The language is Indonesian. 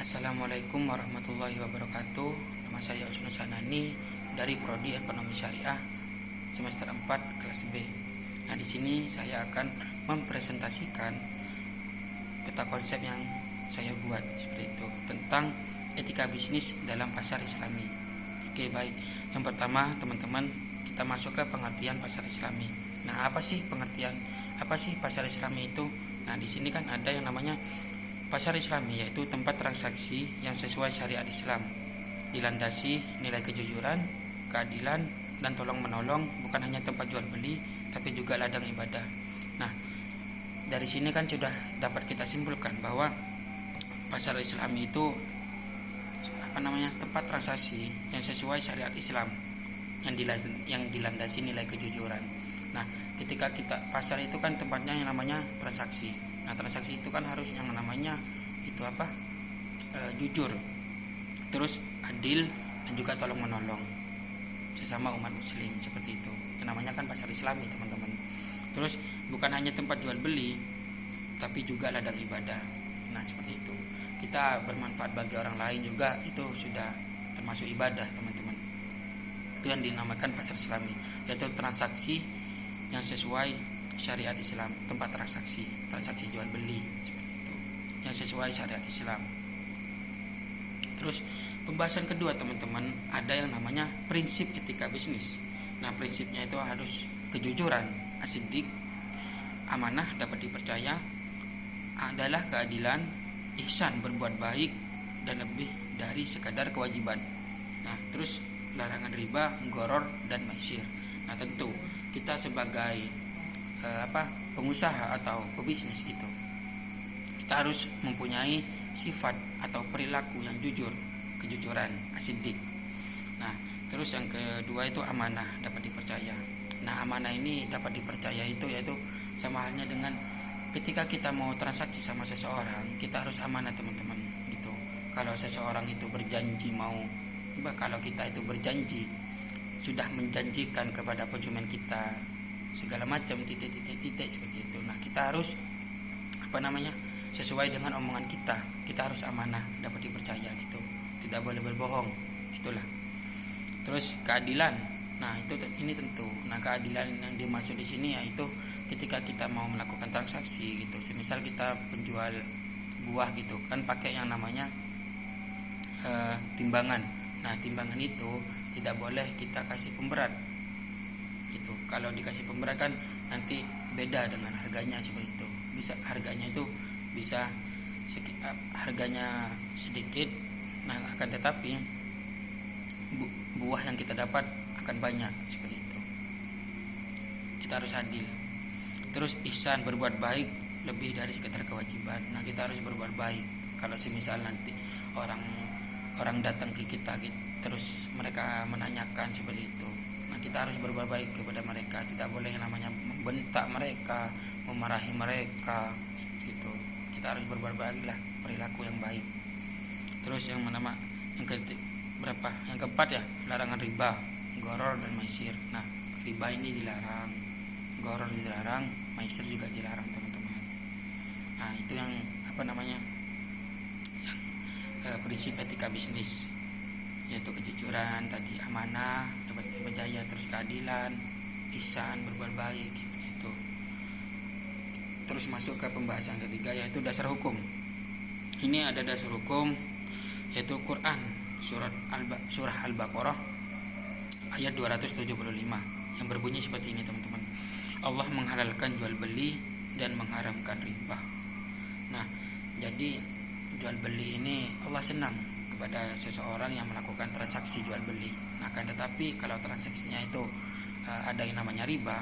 Assalamualaikum warahmatullahi wabarakatuh. Nama saya Usnul Sanani dari Prodi Ekonomi Syariah semester 4 kelas B. Nah, di sini saya akan mempresentasikan peta konsep yang saya buat seperti itu tentang etika bisnis dalam pasar Islami. Oke, baik. Yang pertama, teman-teman, kita masuk ke pengertian pasar Islami. Nah, apa sih pasar Islami itu? Nah, di sini kan ada yang namanya pasar Islami, yaitu tempat transaksi yang sesuai syariat Islam, dilandasi nilai kejujuran, keadilan, dan tolong menolong, bukan hanya tempat jual beli, tapi juga ladang ibadah. Nah, dari sini kan sudah dapat kita simpulkan bahwa pasar Islami itu tempat transaksi yang sesuai syariat Islam, yang dilandasi nilai kejujuran. Nah, ketika kita pasar itu kan tempatnya yang namanya transaksi. Nah, transaksi itu kan harus yang namanya itu jujur, terus adil, dan juga tolong menolong sesama umat muslim, seperti itu. Yang namanya kan pasar Islami, teman-teman. Terus bukan hanya tempat jual beli, tapi juga ladang ibadah. Nah, seperti itu. Kita bermanfaat bagi orang lain juga, itu sudah termasuk ibadah, teman-teman. Itu yang dinamakan pasar Islami, yaitu transaksi yang sesuai syariat Islam, tempat transaksi jual beli, seperti itu, yang sesuai syariat Islam. Terus pembahasan kedua, teman-teman, ada yang namanya prinsip etika bisnis. Nah, prinsipnya itu harus kejujuran, asidik, amanah, dapat dipercaya, adalah keadilan, ihsan, berbuat baik, dan lebih dari sekadar kewajiban. Nah, terus larangan riba, goror, dan maisir. Nah, tentu kita sebagai pengusaha atau pebisnis itu, kita harus mempunyai sifat atau perilaku yang jujur, kejujuran, asidik. Nah, terus yang kedua itu amanah, dapat dipercaya. Nah, amanah ini dapat dipercaya itu yaitu sama halnya dengan ketika kita mau transaksi sama seseorang, kita harus amanah, teman-teman, gitu. Kalau seseorang itu kalau kita itu berjanji, sudah menjanjikan kepada konsumen kita segala macam titik seperti itu. Nah, kita harus sesuai dengan omongan kita harus amanah, dapat dipercaya, gitu, tidak boleh berbohong, gitulah. Terus keadilan. Nah, ini tentu. Nah, keadilan yang dimaksud di sini yaitu ketika kita mau melakukan transaksi, gitu, semisal kita penjual buah, gitu kan, pakai yang namanya timbangan. Nah, timbangan itu tidak boleh kita kasih pemberat, gitu. Kalau dikasih pemberat kan nanti beda dengan harganya, seperti itu. Harganya sedikit, nah akan tetapi buah yang kita dapat akan banyak, seperti itu. Kita harus adil. Terus ihsan, berbuat baik, lebih dari sekedar kewajiban. Nah, kita harus berbuat baik. Kalau semisal nanti orang datang ke kita, terus mereka menanyakan seperti itu, nah kita harus berbuat baik kepada mereka, tidak boleh yang namanya membentak mereka, memarahi mereka, seperti itu. Kita harus berbuat baiklah, perilaku yang baik. Terus yang keempat ya, larangan riba, goror, dan maisir. Nah, riba ini dilarang, goror dilarang, maisir juga dilarang, teman-teman. Nah, itu yang prinsip etika bisnis, yaitu kejujuran tadi, amanah, dapat dipercaya, terus keadilan, ihsan, berbuat baik, seperti itu. Terus masuk ke pembahasan ketiga, yaitu dasar hukum. Ini ada dasar hukum, yaitu Quran, surah Al-Baqarah ayat 275 yang berbunyi seperti ini, teman-teman. Allah menghalalkan jual beli dan mengharamkan riba. Nah, jadi jual beli ini Allah senang kepada seseorang yang melakukan transaksi jual beli. Nah, kan tetapi kalau transaksinya itu ada yang namanya riba,